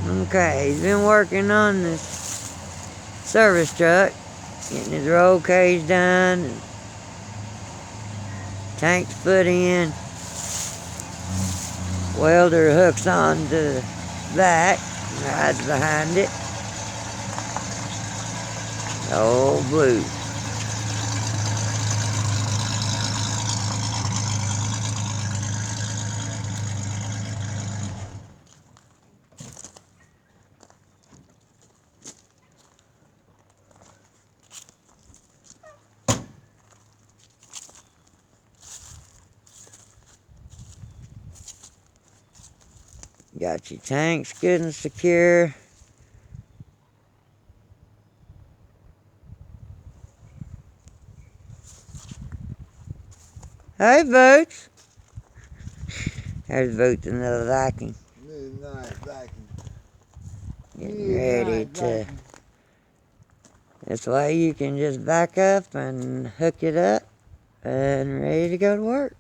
Okay, he's been working on this service truck, getting his roll cage done, and tanks put in. Welder hooks onto the back, rides behind it. Old blue. Got your tanks good and secure. Hey, Boots. There's Boots another vacuum. Midnight vacuum. Getting ready to. This way you can just back up and hook it up and ready to go to work.